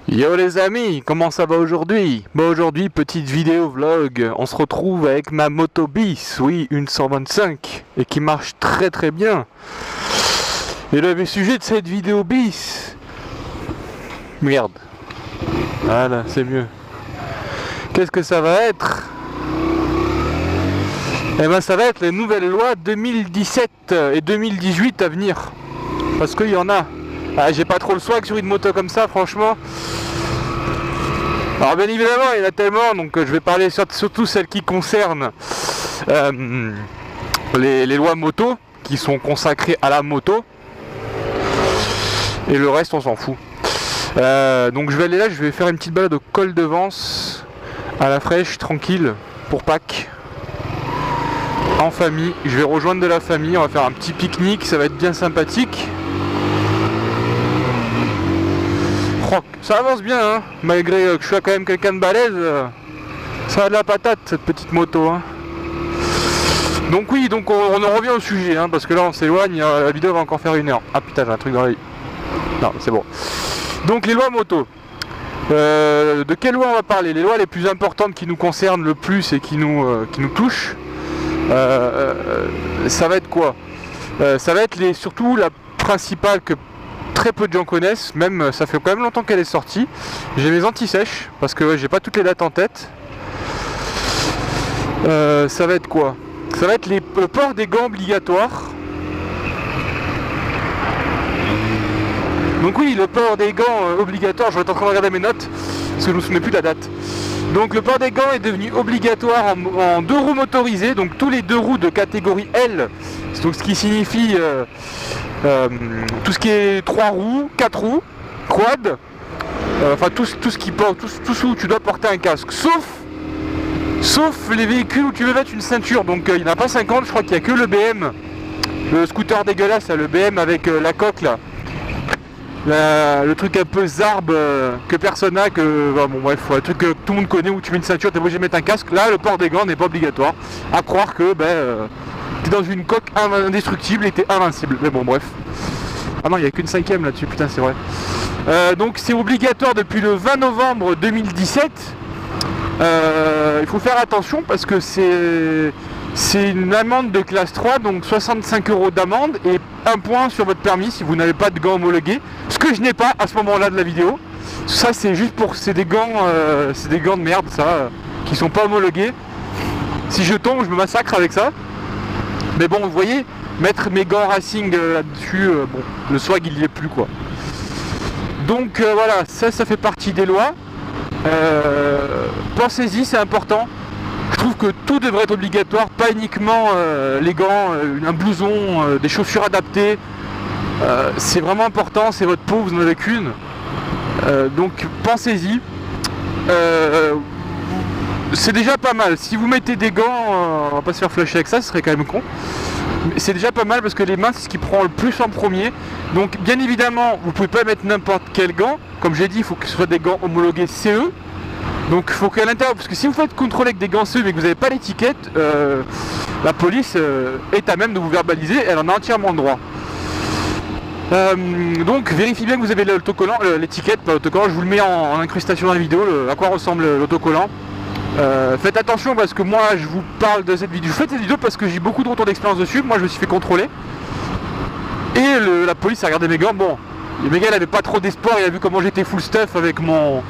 Yo les amis, comment ça va aujourd'hui? Bah aujourd'hui, petite vidéo vlog, on se retrouve avec ma moto bis, oui, une 125, et qui marche très très bien. Et le sujet de cette vidéo bis... Merde. Voilà, c'est mieux. Qu'est-ce que ça va être? Eh ben ça va être les nouvelles lois 2017 et 2018 à venir. Parce qu'il y en a. Ah, j'ai pas trop le swag sur une moto comme ça, franchement. Alors bien évidemment, il y en a tellement, donc je vais parler surtout celles qui concernent les lois moto, qui sont consacrées à la moto. Et le reste, on s'en fout. Donc je vais aller là, je vais faire une petite balade au col de Vence, à la fraîche, tranquille, pour Pâques. En famille, je vais rejoindre de la famille, on va faire un petit pique-nique, ça va être bien sympathique. Ça avance bien, hein, malgré que je sois quand même quelqu'un de balèze, ça a de la patate cette petite moto. Hein. Donc oui, donc on en revient au sujet, hein, parce que là on s'éloigne, la vidéo va encore faire 1 heure. Ah putain, j'ai un truc dans l'œil. Non, c'est bon. Donc les lois moto. De quelles lois on va parler? Les lois les plus importantes qui nous concernent le plus et qui nous touchent, ça va être quoi? Ça va être surtout la principale que très peu de gens connaissent, même ça fait quand même longtemps qu'elle est sortie. J'ai mes anti-sèches, parce que ouais, j'ai pas toutes les dates en tête. Ça va être quoi? Ça va être le port des gants obligatoires. Donc oui, le port des gants obligatoire, je vais être en train de regarder mes notes, parce que je ne me souviens plus de la date. Donc le port des gants est devenu obligatoire en 2 roues motorisées, donc tous les 2 roues de catégorie L, donc ce qui signifie tout ce qui est 3 roues, 4 roues, quad, enfin tout ce qui porte, tout où tu dois porter un casque, sauf les véhicules où tu veux mettre une ceinture, donc il n'y en a pas 50, je crois qu'il n'y a que le BM, le scooter dégueulasse, là, le BM avec la coque là. Le truc un peu zarbe que personne n'a, bon bref, un truc que tout le monde connaît où tu mets une ceinture, t'es obligé de mettre un casque. Là, le port des gants n'est pas obligatoire. À croire que t'es dans une coque indestructible et t'es invincible. Mais bon, bref. Ah non, il n'y a qu'une 5ème là-dessus, putain, c'est vrai. Donc c'est obligatoire depuis le 20 novembre 2017. Il faut faire attention parce que c'est une amende de classe 3, donc 65 € d'amende et 1 point sur votre permis si vous n'avez pas de gants homologués. Ce que je n'ai pas à ce moment-là de la vidéo. Ça c'est juste pour... c'est des gants de merde ça, qui sont pas homologués. Si je tombe, je me massacre avec ça. Mais bon, vous voyez, mettre mes gants racing là-dessus, bon, le swag il y est plus quoi. Donc voilà, ça fait partie des lois. Pensez-y, c'est important. Je trouve que tout devrait être obligatoire, pas uniquement les gants, un blouson, des chaussures adaptées. C'est vraiment important, c'est votre peau, vous n'en avez qu'une. Donc pensez-y. C'est déjà pas mal. Si vous mettez des gants, on va pas se faire flusher avec ça, ce serait quand même con. Mais c'est déjà pas mal parce que les mains, c'est ce qui prend le plus en premier. Donc bien évidemment, vous pouvez pas mettre n'importe quel gant. Comme j'ai dit, il faut que ce soit des gants homologués CE. Donc il faut qu'à l'intérieur, parce que si vous faites contrôler avec des gants CE mais que vous n'avez pas l'étiquette, la police est à même de vous verbaliser, elle en a entièrement le droit. Donc vérifiez bien que vous avez l'autocollant, l'étiquette, pas l'autocollant, je vous le mets en incrustation dans la vidéo, à quoi ressemble l'autocollant. Faites attention parce que moi je vous parle de cette vidéo, je fais cette vidéo parce que j'ai beaucoup de retours d'expérience dessus, moi je me suis fait contrôler. Et la police a regardé mes gants, bon, le gars il avait pas trop d'espoir, il a vu comment j'étais full stuff avec mon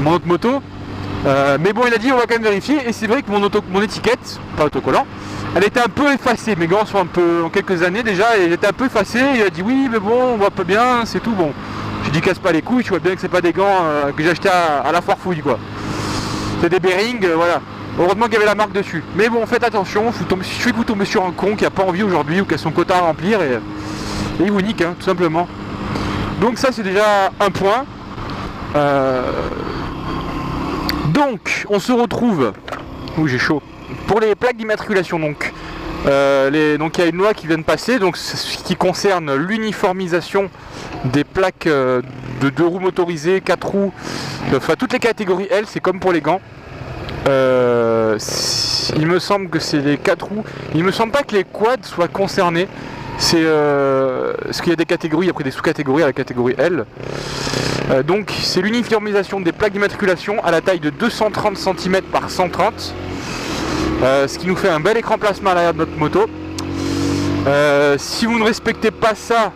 autre moto. Mais bon, il a dit on va quand même vérifier, et c'est vrai que mon étiquette, pas autocollant, elle était un peu effacée. Mes gants sont un peu en quelques années déjà, et elle était un peu effacée. Il a dit oui, mais bon, on voit pas bien, c'est tout bon. J'ai dit casse pas les couilles, tu vois bien que c'est pas des gants que j'ai acheté à la foire fouille quoi. C'est des Bearing, voilà. Heureusement qu'il y avait la marque dessus. Mais bon, faites attention, je suis que vous tombez sur un con qui a pas envie aujourd'hui ou qui a son quota à remplir et il vous nique, hein, tout simplement. Donc ça c'est déjà un point. Donc, on se retrouve. Ouh, j'ai chaud. Pour les plaques d'immatriculation, donc. Donc, il y a une loi qui vient de passer, donc ce qui concerne l'uniformisation des plaques de 2 roues motorisées, 4 roues, enfin toutes les catégories L, c'est comme pour les gants. Il me semble que c'est les 4 roues. Il me semble pas que les quads soient concernés. C'est parce qu'il y a des catégories, après des sous-catégories à la catégorie L. Donc c'est l'uniformisation des plaques d'immatriculation à la taille de 230 cm par 130, ce qui nous fait un bel écran plasma à l'arrière de notre moto. Si vous ne respectez pas ça,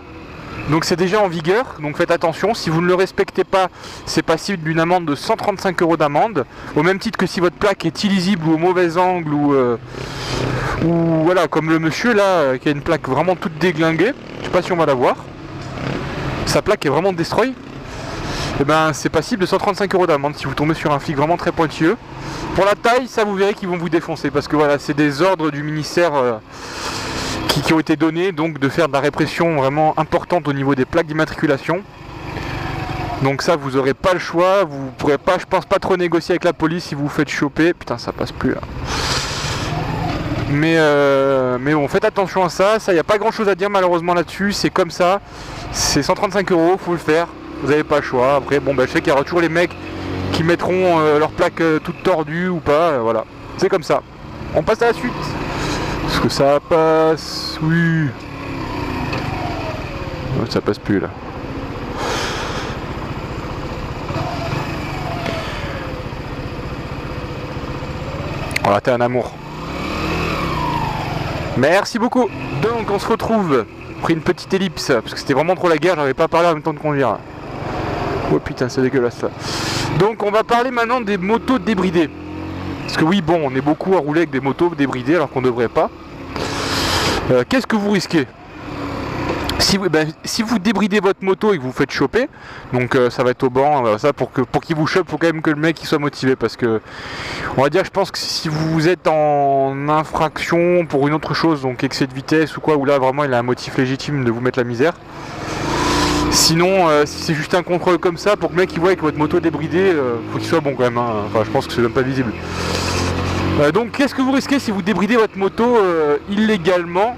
donc c'est déjà en vigueur, donc faites attention. Si vous ne le respectez pas, c'est passible d'une amende de 135 € d'amende, au même titre que si votre plaque est illisible ou au mauvais angle ou voilà, comme le monsieur là qui a une plaque vraiment toute déglinguée. Je sais pas si on va la voir. Sa plaque est vraiment destroy. Et ben c'est passible de 135 € d'amende si vous tombez sur un flic vraiment très pointilleux. Pour la taille, ça vous verrez qu'ils vont vous défoncer parce que voilà, c'est des ordres du ministère qui ont été donnés, donc de faire de la répression vraiment importante au niveau des plaques d'immatriculation. Donc ça, vous n'aurez pas le choix, vous pourrez pas, je pense, pas trop négocier avec la police si vous vous faites choper. Putain, ça passe plus là. Mais bon, faites attention à ça, il n'y a pas grand chose à dire malheureusement là-dessus, c'est comme ça, c'est 135 €, faut le faire, vous n'avez pas le choix. Après, bon, je sais qu'il y aura toujours les mecs qui mettront leur plaque toute tordue ou pas, voilà, c'est comme ça. On passe à la suite. Est-ce que ça passe? Oui. Non, ça passe plus là. Voilà, t'es un amour. Merci beaucoup. Donc on se retrouve. Pris une petite ellipse parce que c'était vraiment trop la guerre, j'avais pas parlé en même temps de conduire. Oh putain, c'est dégueulasse là. Donc on va parler maintenant des motos débridées. Parce que oui, bon, on est beaucoup à rouler avec des motos débridées alors qu'on devrait pas. Qu'est-ce que vous risquez? Si vous débridez votre moto et que vous faites choper, donc ça va être au banc, ça pour qu'il vous chope, faut quand même que le mec il soit motivé, parce que on va dire, je pense que si vous êtes en infraction pour une autre chose, donc excès de vitesse ou quoi, où là vraiment il a un motif légitime de vous mettre la misère. Sinon, si c'est juste un contrôle comme ça, pour que le mec il voit que votre moto est débridée, faut qu'il soit bon quand même, hein. Enfin je pense que c'est même pas visible. Donc qu'est-ce que vous risquez si vous débridez votre moto illégalement?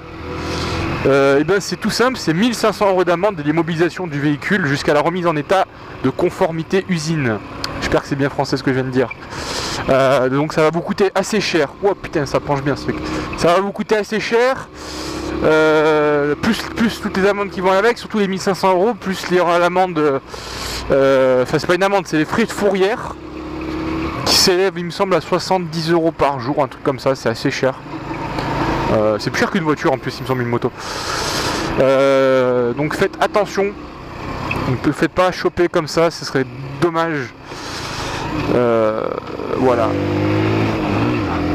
Et ben c'est tout simple, c'est 1500 € d'amende de l'immobilisation du véhicule jusqu'à la remise en état de conformité usine. J'espère que c'est bien français ce que je viens de dire. Donc ça va vous coûter assez cher. Oh putain, ça penche bien ce truc. Ça va vous coûter assez cher. Plus toutes les amendes qui vont avec, surtout les 1500 €, plus il y aura l'amende. Enfin c'est pas une amende, c'est les frais de fourrière qui s'élèvent, il me semble, à 70 € par jour, un truc comme ça, c'est assez cher. C'est plus cher qu'une voiture en plus, il me semble, une moto. Donc faites attention, ne faites pas choper comme ça, ce serait dommage. Voilà.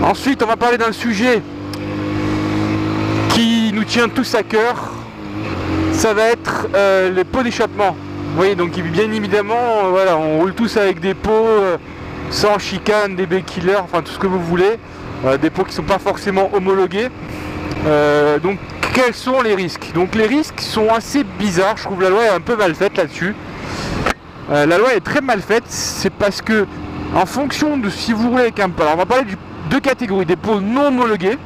Ensuite, on va parler d'un sujet qui nous tient tous à cœur. Ça va être les pots d'échappement. Vous voyez, donc bien évidemment, voilà, on roule tous avec des pots sans chicane, des baies-killers, enfin tout ce que vous voulez. Des pots qui ne sont pas forcément homologués. Donc quels sont les risques? Donc les risques sont assez bizarres, je trouve la loi est un peu mal faite là-dessus. La loi est très mal faite, c'est parce que en fonction de si vous roulez avec un pot, alors on va parler de deux catégories, des pots non homologués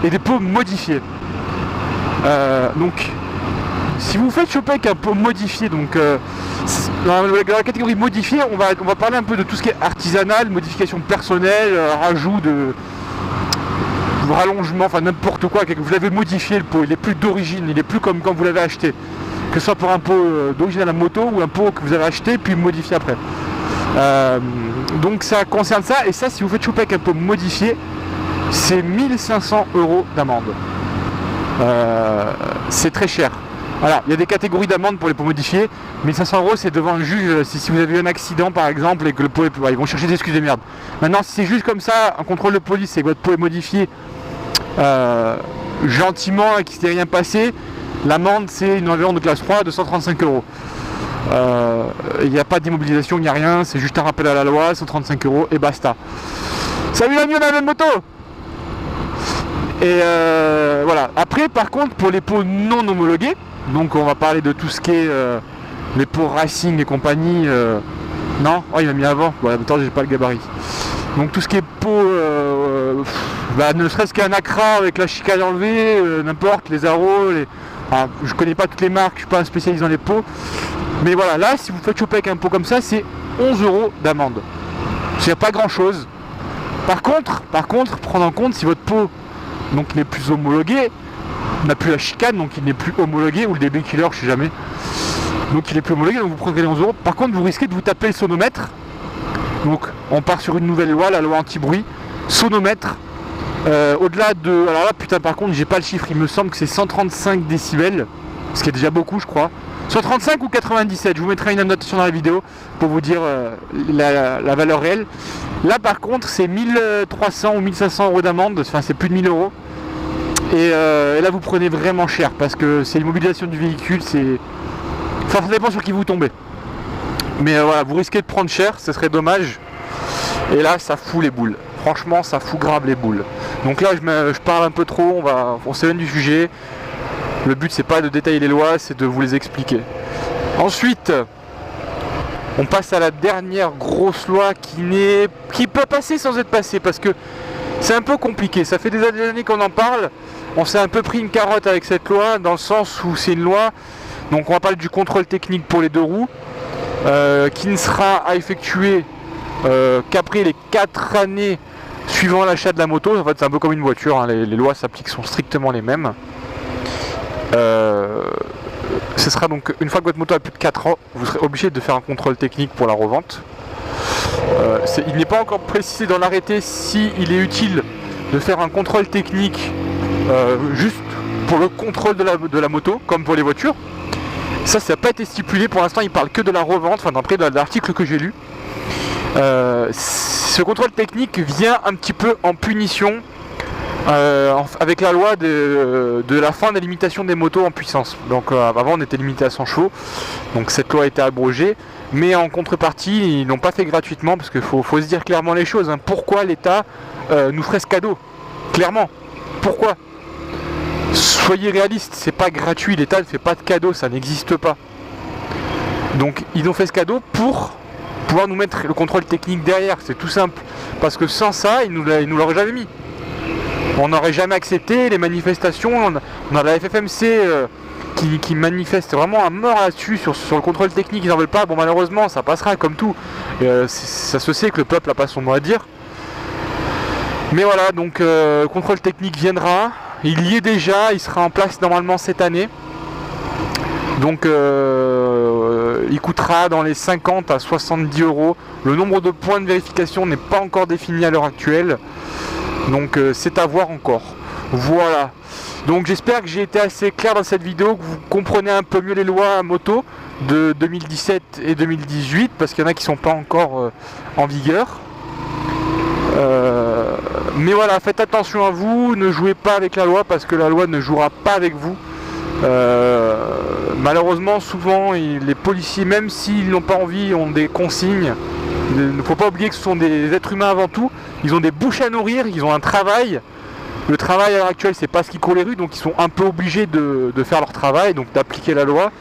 et des pots modifiés. Donc si vous faites choper avec un pot modifié, donc dans la catégorie modifiée, on va parler un peu de tout ce qui est artisanal, modification personnelle, rajout de rallongement, enfin n'importe quoi, vous l'avez modifié le pot, il est plus d'origine, il est plus comme quand vous l'avez acheté, que ce soit pour un pot d'origine à la moto ou un pot que vous avez acheté puis modifié après. Donc ça concerne ça, et ça, si vous faites choper avec un pot modifié, c'est 1500 € d'amende. C'est très cher. Voilà, il y a des catégories d'amende pour les pots modifiés. 1500 € c'est devant un juge si vous avez eu un accident par exemple et que le pot est... ils vont chercher des excuses de merde. Maintenant, si c'est juste comme ça, un contrôle de police et que votre pot est modifié gentiment et qu'il ne s'est rien passé, l'amende c'est une amende de classe 3 de 135 €. Il n'y a pas d'immobilisation, il n'y a rien, c'est juste un rappel à la loi, 135 € et basta. Salut l'ami, on a la même moto. Et voilà. Après, par contre, pour les pots non homologués, donc on va parler de tout ce qui est les pots racing et compagnie. Non, oh, il m'a mis avant. Bon, en même temps, j'ai pas le gabarit. Donc tout ce qui est pot, ne serait-ce qu'un Acra avec la chicane enlevée, n'importe, les Aros, enfin, je connais pas toutes les marques, je suis pas un spécialiste dans les pots. Mais voilà, là, si vous faites choper avec un pot comme ça, c'est 11 € d'amende. C'est pas grand-chose. Par contre, prendre en compte si votre pot donc n'est plus homologué, n'a plus la chicane, donc il n'est plus homologué, ou le DB killer, je sais jamais. Donc il est plus homologué, donc vous prendrez les 11 euros. Par contre, vous risquez de vous taper le sonomètre. Donc on part sur une nouvelle loi, la loi anti-bruit. Sonomètre, au-delà de... Alors là, putain, par contre, j'ai pas le chiffre. Il me semble que c'est 135 décibels. Ce qui est déjà beaucoup, je crois. 135 ou 97, je vous mettrai une annotation dans la vidéo pour vous dire la valeur réelle. Là par contre c'est 1300 ou 1500 euros d'amende, enfin c'est plus de 1000 euros. Et là vous prenez vraiment cher parce que c'est l'immobilisation du véhicule, c'est... Enfin ça dépend sur qui vous tombez. Mais voilà, vous risquez de prendre cher, ce serait dommage. Et là ça fout les boules, franchement ça fout grave les boules. Donc là je parle un peu trop, on s'éloigne du sujet. Le but c'est pas de détailler les lois, c'est de vous les expliquer. Ensuite, on passe à la dernière grosse loi qui peut passer sans être passée parce que c'est un peu compliqué. Ça fait des années qu'on en parle. On s'est un peu pris une carotte avec cette loi dans le sens où c'est une loi. Donc on va parler du contrôle technique pour les 2 roues qui ne sera à effectuer qu'après les 4 années suivant l'achat de la moto. En fait c'est un peu comme une voiture, hein. Les lois s'appliquent, sont strictement les mêmes. Ce sera donc une fois que votre moto a plus de 4 ans, vous serez obligé de faire un contrôle technique pour la revente. Il n'est pas encore précisé dans l'arrêté s'il est utile de faire un contrôle technique juste pour le contrôle de la moto, comme pour les voitures. Ça n'a pas été stipulé, pour l'instant il parle que de la revente, enfin d'après l'article que j'ai lu. Ce contrôle technique vient un petit peu en punition avec la loi de la fin des limitations des motos en puissance. Donc avant on était limité à 100 chevaux, donc cette loi a été abrogée, mais en contrepartie ils n'ont pas fait gratuitement parce qu'il faut se dire clairement les choses, hein. Pourquoi l'État nous ferait ce cadeau? Clairement, pourquoi? Soyez réalistes, c'est pas gratuit, l'État ne fait pas de cadeau, ça n'existe pas. Donc ils ont fait ce cadeau pour pouvoir nous mettre le contrôle technique derrière, c'est tout simple, parce que sans ça ils nous l'auraient jamais mis. On n'aurait jamais accepté les manifestations. On a la FFMC qui manifeste vraiment à mort là-dessus sur le contrôle technique, ils n'en veulent pas. Bon malheureusement ça passera comme tout. Ça se sait que le peuple n'a pas son mot à dire. Mais voilà, donc le contrôle technique viendra. Il y est déjà, il sera en place normalement cette année. Donc il coûtera dans les 50 à 70 euros. Le nombre de points de vérification n'est pas encore défini à l'heure actuelle. Donc c'est à voir encore. Voilà. Donc j'espère que j'ai été assez clair dans cette vidéo, que vous comprenez un peu mieux les lois moto de 2017 et 2018, parce qu'il y en a qui ne sont pas encore en vigueur. Mais voilà, faites attention à vous, ne jouez pas avec la loi, parce que la loi ne jouera pas avec vous. Malheureusement, souvent, les policiers, même s'ils n'ont pas envie, ont des consignes. Il ne faut pas oublier que ce sont des êtres humains avant tout. Ils ont des bouches à nourrir, ils ont un travail. Le travail à l'heure actuelle, c'est pas ce qui court les rues, donc ils sont un peu obligés de faire leur travail, donc d'appliquer la loi.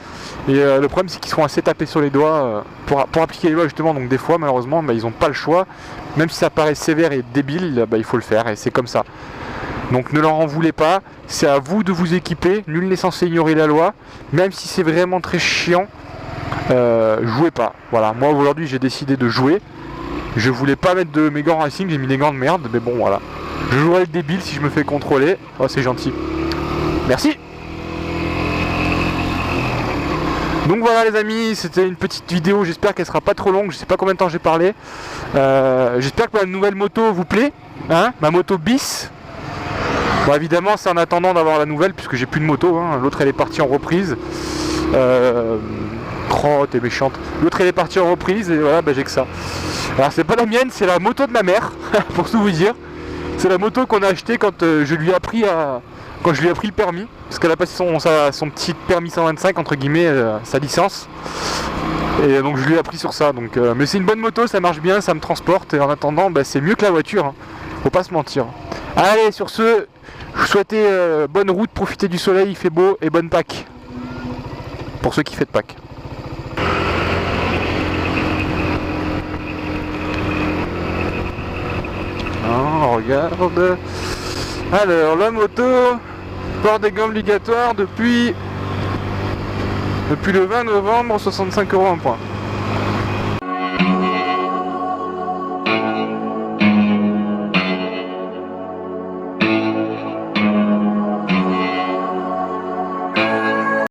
Et le problème, c'est qu'ils seront assez tapés sur les doigts pour appliquer les lois, justement. Donc des fois, malheureusement, ils n'ont pas le choix. Même si ça paraît sévère et débile, il faut le faire, et c'est comme ça. Donc ne leur en voulez pas, c'est à vous de vous équiper. Nul n'est censé ignorer la loi, même si c'est vraiment très chiant. Jouez pas. Voilà, moi aujourd'hui j'ai décidé de jouer. Je voulais pas mettre de mes gants racing, j'ai mis des gants de merde, mais bon voilà. Je jouerai le débile si je me fais contrôler. Oh c'est gentil. Merci. Donc voilà les amis, c'était une petite vidéo, j'espère qu'elle sera pas trop longue, je sais pas combien de temps j'ai parlé. J'espère que ma nouvelle moto vous plaît, hein, ma moto bis. Bon évidemment c'est en attendant d'avoir la nouvelle puisque j'ai plus de moto, hein. L'autre elle est partie en reprise. Oh t'es méchante. L'autre elle est partie en reprise et voilà j'ai que ça. Alors c'est pas la mienne, c'est la moto de ma mère, pour tout vous dire. C'est la moto qu'on a achetée quand je lui ai appris le permis. Parce qu'elle a passé son petit permis 125 entre guillemets, sa licence. Et donc je lui ai appris sur ça. Donc, mais c'est une bonne moto, ça marche bien, ça me transporte. Et en attendant, c'est mieux que la voiture, hein. Faut pas se mentir. Allez, sur ce, je vous souhaitais bonne route, profitez du soleil, il fait beau et bonne Pâques. Pour ceux qui fêtent Pâques. Oh, regarde. Alors, la moto, port des gants obligatoire depuis le 20 novembre, 65 € un point.